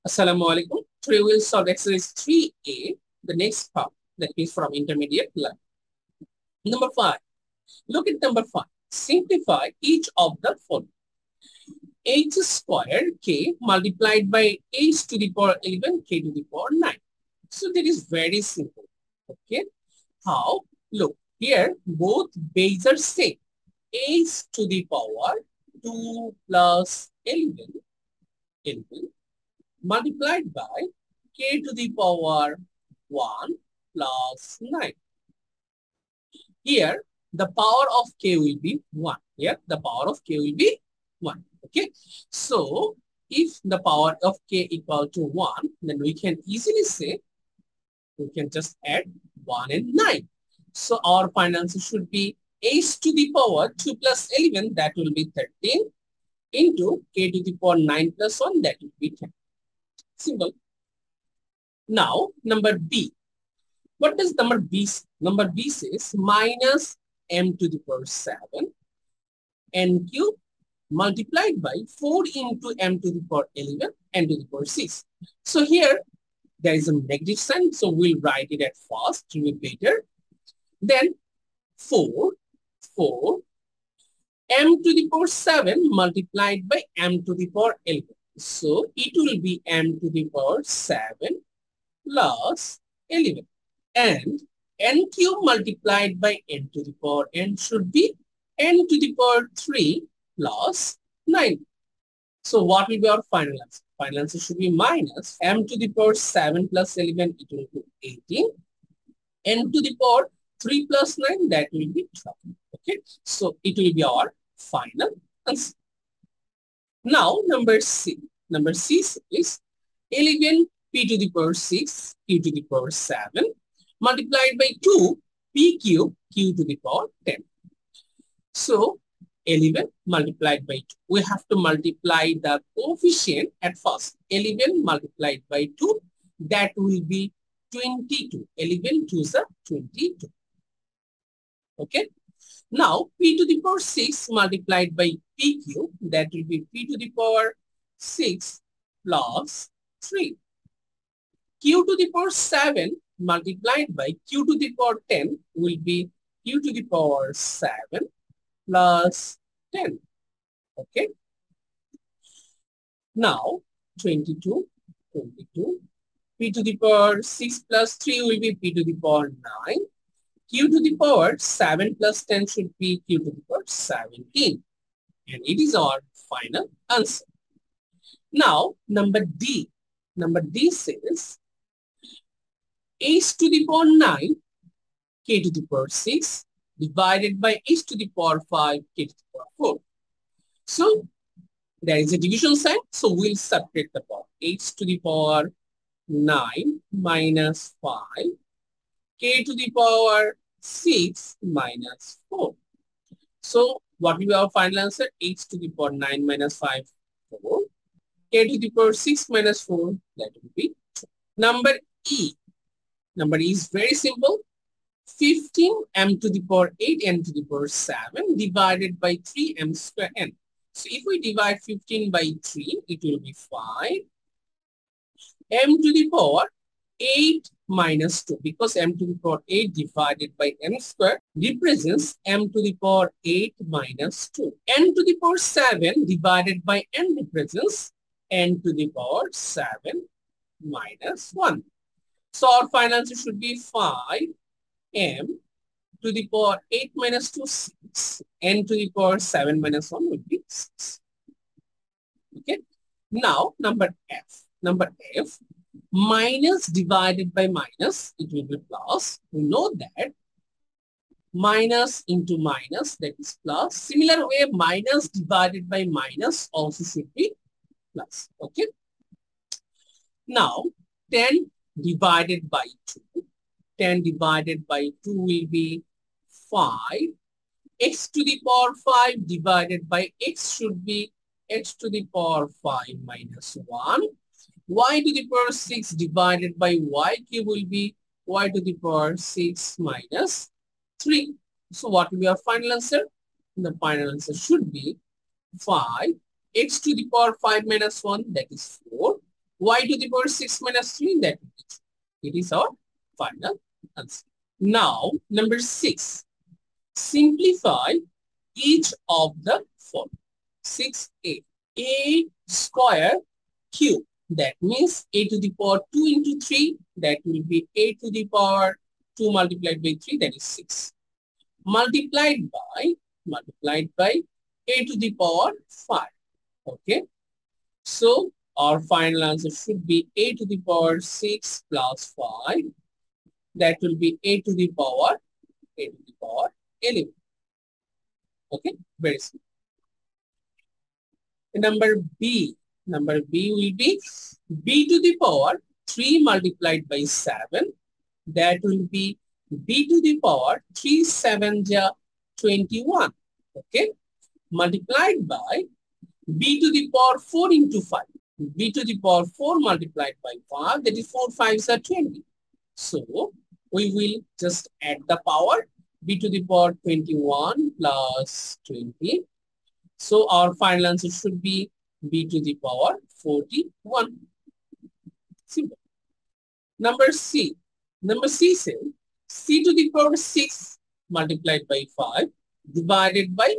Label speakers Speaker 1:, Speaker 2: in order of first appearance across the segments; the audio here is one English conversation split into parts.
Speaker 1: Assalamu alaikum. Today we'll solve exercise 3A, the next part, that is from intermediate level. Number 5. Look at number 5. Simplify each of the following. H squared k multiplied by h to the power 11 k to the power 9. So that is very simple. Okay. How? Look, here both bases are same. H to the power 2 plus 11 multiplied by k to the power 1 plus 9. Here, the power of k will be 1. Here, the power of k will be 1. Okay. So, if the power of k equal to 1, then we can easily say, we can just add 1 and 9. So, our final answer should be h to the power 2 plus 11, that will be 13, into k to the power 9 plus 1, that will be 10. Simple. Now, number B. What does number B say? Number B says minus m to the power 7 n cube multiplied by 4 into m to the power 11 n to the power 6. So here, there is a negative sign. So we'll write it at first to be better. Then 4 m to the power 7 multiplied by m to the power 11. So it will be m to the power 7 plus 11. And n cube multiplied by n to the power n should be n to the power 3 plus 9. So what will be our final answer? Final answer should be minus m to the power 7 plus 11, it will be 18. N to the power 3 plus 9, that will be 12. Okay, so it will be our final answer. Now, number C. Number C is 11 p to the power 6 q to the power 7 multiplied by 2 p cube q to the power 10. So, 11 multiplied by 2. We have to multiply the coefficient at first. 11 multiplied by 2, that will be 22. 11 to the 22. Okay. Now, p to the power 6 multiplied by p cube, that will be p to the power 6 plus 3. Q to the power 7 multiplied by q to the power 10 will be q to the power 7 plus 10. Okay. Now, 22. P to the power 6 plus 3 will be p to the power 9. Q to the power 7 plus 10 should be q to the power 17. And it is our final answer. Now, number D. Number D says h to the power 9 k to the power 6 divided by h to the power 5 k to the power 4. So, there is a division sign. So, we'll subtract the power. H to the power 9 minus 5 k to the power 6 minus 4. So, what will be our final answer? H to the power 9 minus 5, 4. K to the power 6 minus 4, that will be 2. Number E. Number E is very simple. 15 m to the power 8 n to the power 7 divided by 3 m square n. So, if we divide 15 by 3, it will be 5. M to the power 8 minus 2, because m to the power 8 divided by m square represents m to the power 8 minus 2. N to the power 7 divided by n represents n to the power 7 minus 1. So our final answer should be 5 m to the power 8 minus 2, 6. N to the power 7 minus 1 would be 6. Okay. Now, number F. Number F, minus divided by minus, it will be plus. We know that minus into minus, that is plus. Similar way, minus divided by minus also should be plus. Okay. Now, 10 divided by 2. 10 divided by 2 will be 5. X to the power 5 divided by x should be x to the power 5 minus 1. Y to the power 6 divided by y cube will be y to the power 6 minus 3. So what will be our final answer? The final answer should be 5 x to the power 5 minus 1, that is 4. y to the power 6 minus 3, that is, it is our final answer. Now, number 6. Simplify each of the following. 6a. A square cube. That means a to the power 2 into 3. That will be a to the power 2 multiplied by 3. That is 6. Multiplied by a to the power 5. Okay. So our final answer should be a to the power 6 plus 5. That will be a to the power 11. Okay, very simple. Number B will be b to the power 3 multiplied by 7. That will be b to the power 3 7 21. Okay, multiplied by b to the power 4 into 5. b to the power 4 multiplied by 5, that is 4 5s are 20. So we will just add the power, b to the power 21 plus 20. So our final answer should be b to the power 41. Simple. Number C says c to the power 6 multiplied by 5 divided by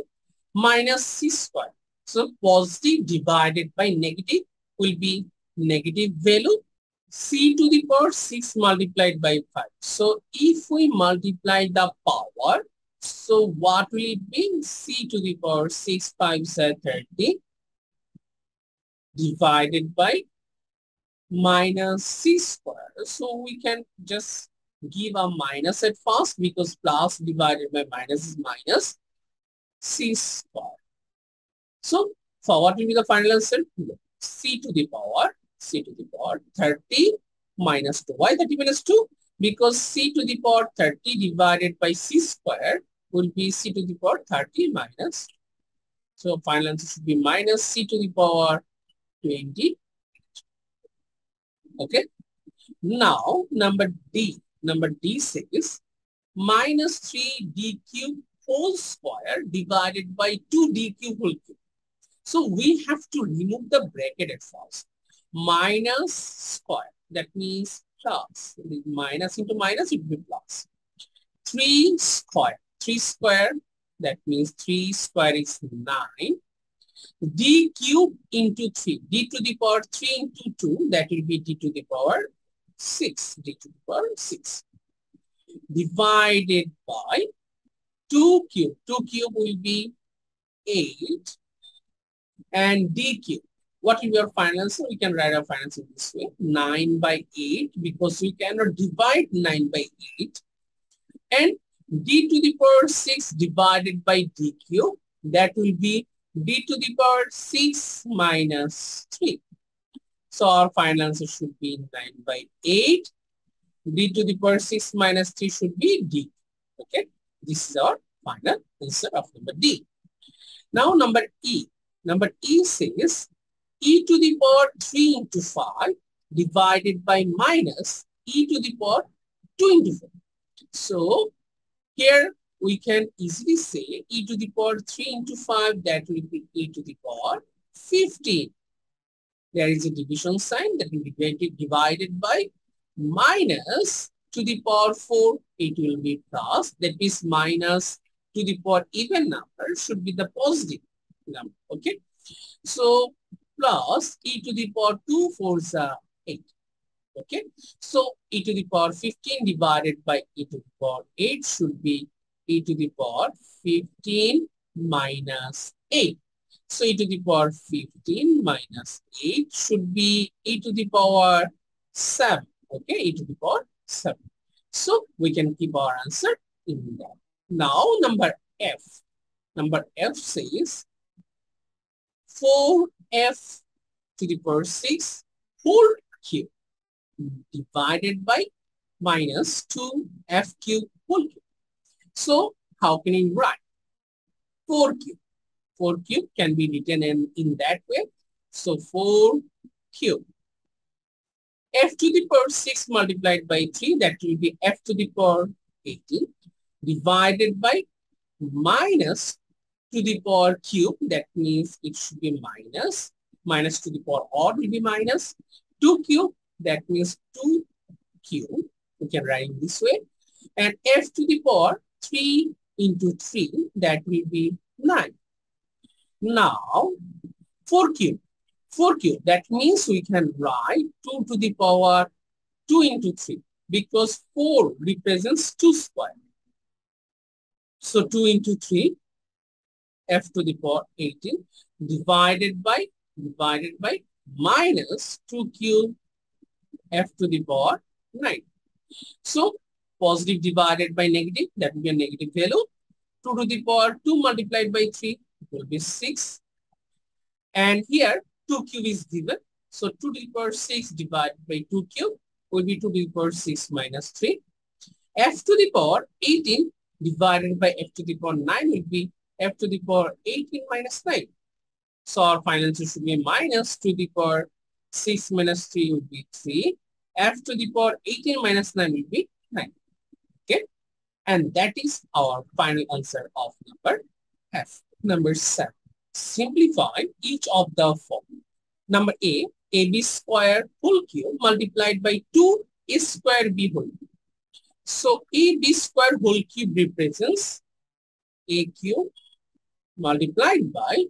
Speaker 1: minus c square. So positive divided by negative will be negative value. C to the power 6 multiplied by 5. So if we multiply the power, so what will it be? C to the power 6 5s are 30 divided by minus c square. So we can just give a minus at first because plus divided by minus is minus c square. So for what will be the final answer? C to the power 30 minus 2. Why 30 minus 2? Because c to the power 30 divided by c square will be c to the power 30 minus. So final answer should be minus c to the power 20. Okay. Now number D says minus 3d cube whole square divided by 2d cube whole cube. So we have to remove the bracket at first. Minus square, that means plus. Minus into minus, it will be plus. 3 square, that means 3 square is 9. D cube into 3. D to the power 3 into 2, that will be d to the power 6. D to the power 6. Divided by 2 cube. 2 cube will be 8. And d cube. What will be our final answer? We can write our final answer this way. 9 by 8 because we cannot divide 9 by 8. And d to the power 6 divided by d cube. That will be d to the power 6 minus 3. So our final answer should be 9 by 8. D to the power 6 minus 3 should be d. Okay. This is our final answer of number D. Now number E. Number E says e to the power 3 into 5 divided by minus e to the power 2 into 4. So here we can easily say e to the power 3 into 5, that will be e to the power 15. There is a division sign, that will be divided by minus to the power 4, it will be plus, that is minus to the power even number should be the positive number. Okay. So plus e to the power 2 4s are 8. Okay. So e to the power 15 divided by e to the power 8 should be e to the power 15 minus 8. So e to the power 15 minus 8 should be e to the power 7. Okay, e to the power 7. So we can keep our answer in that. Now number F. Number F says 4f to the power 6 whole cube divided by minus 2f cube whole cube. So how can you write 4 cube? 4 cube can be written in that way. So 4 cube. F to the power 6 multiplied by 3, that will be f to the power 18 divided by minus to the power cube, that means it should be minus. Minus to the power odd will be minus. 2 cube, that means 2 cube. We can write it this way. And f to the power 3 into 3, that will be 9. Now, 4 cube. 4 cube, that means we can write 2 to the power 2 into 3 because 4 represents 2 square. So 2 into 3, f to the power 18 divided by minus 2 cube f to the power 9. So positive divided by negative, that will be a negative value. 2 to the power 2 multiplied by 3 will be 6. And here 2 cube is given. So 2 to the power 6 divided by 2 cube will be 2 to the power 6 minus 3. F to the power 18 divided by f to the power 9 will be f to the power 18 minus 9. So our final answer should be minus 2 to the power 6 minus 3 will be 3. F to the power 18 minus 9 will be 9. Okay. And that is our final answer of number F. Number 7. Simplify each of the following. Number A, AB square whole cube multiplied by 2A square B whole cube. So AB square whole cube represents A cube multiplied by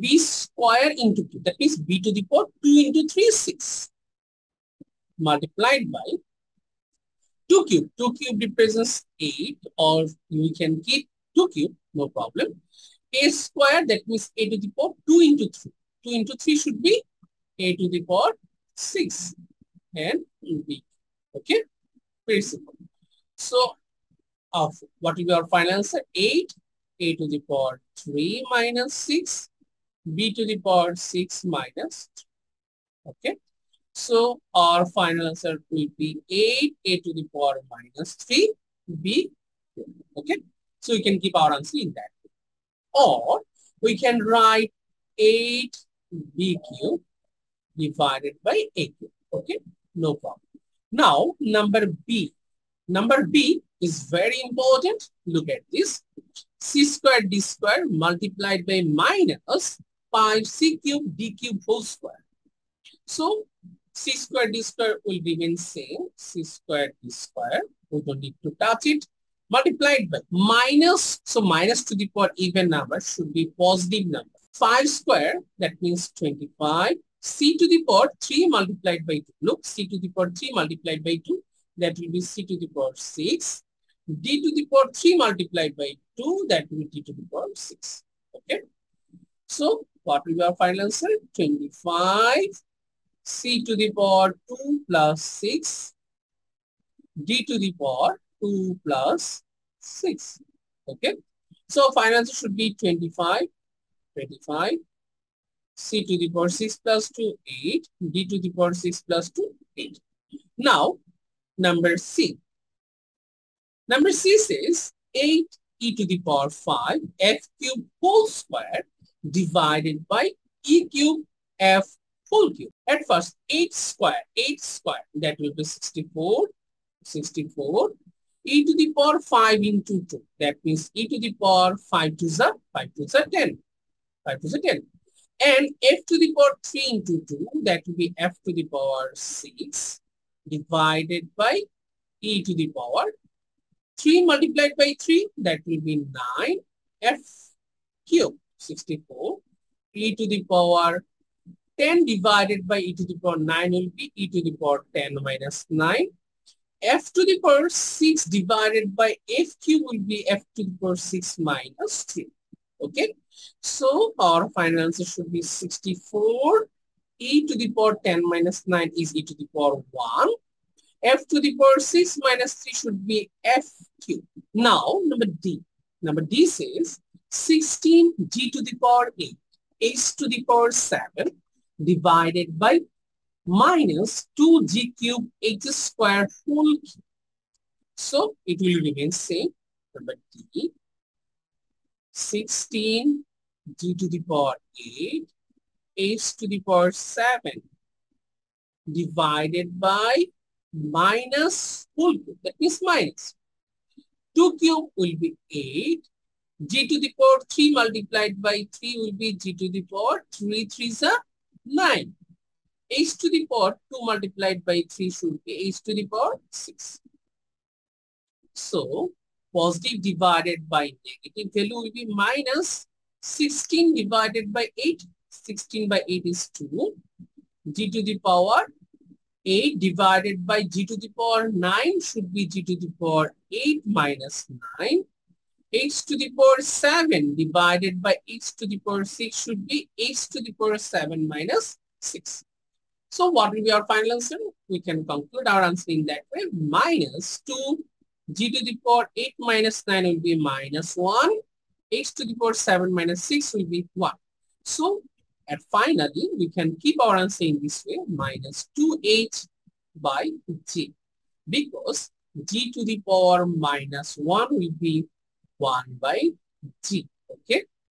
Speaker 1: B square into 2. That means B to the power 2 into 3 is 6. Multiplied by 2 cube. 2 cube represents 8, or we can keep 2 cube, no problem. A square, that means A to the power 2 into 3. 2 into 3 should be A to the power 6 and B. Okay, very simple. So, what will be our final answer? 8, A to the power 3 minus 6, B to the power 6 minus 3. Okay, so our final answer will be 8, A to the power minus 3, B. Okay, so we can keep our answer in that. Or we can write 8b cube divided by a cube. Okay, no problem. Now, number B. Number B is very important. Look at this. C squared D squared multiplied by minus 5c cube D cube whole square. So, C squared D squared will remain same. C squared D squared. We don't need to touch it. Multiplied by minus, so minus to the power even number should be positive number. 5 square, that means 25. C to the power 3 multiplied by 2. Look, C to the power 3 multiplied by 2. That will be C to the power 6. D to the power 3 multiplied by 2. That will be D to the power 6. Okay. So, what will be our final answer? 25. C to the power 2 plus 6. D to the power 2 plus 6. Okay. So final answer should be 25. 25. C to the power 6 plus 2, 8. D to the power 6 plus 2, 8. Now, number C. Number C says 8 e to the power 5 f cube whole square divided by e cube f whole cube. At first, 8 square, that will be 64. 64. E to the power 5 into 2. That means e to the power 5 to the 10. 5 to the 10. And f to the power 3 into 2. That will be f to the power 6 divided by e to the power 3 multiplied by 3. That will be 9. F cube 64. E to the power 10 divided by e to the power 9 will be e to the power 10 minus 9. F to the power 6 divided by f cube will be f to the power 6 minus 3. Okay. So our final answer should be 64. E to the power 10 minus 9 is e to the power 1. F to the power 6 minus 3 should be f cube. Now, number D. Number D says 16 g to the power 8 h to the power 7 divided by minus 2g cube h square whole cube. So it will remain same. Number D, 16 g to the power 8 h to the power 7 divided by minus whole cube. That means minus. 2 cube will be 8. G to the power 3 multiplied by 3 will be g to the power 3 3 is a 9. h to the power 2 multiplied by 3 should be h to the power 6. So positive divided by negative value will be minus 16 divided by 8. 16 by 8 is 2. G to the power 8 divided by g to the power 9 should be g to the power 8 minus 9. H to the power 7 divided by h to the power 6 should be h to the power 7 minus 6. So what will be our final answer? We can conclude our answer in that way. Minus 2 g to the power 8 minus 9 will be minus 1. H to the power 7 minus 6 will be 1. So and finally, we can keep our answer in this way, minus 2h by g, because g to the power minus 1 will be 1 by g. Okay.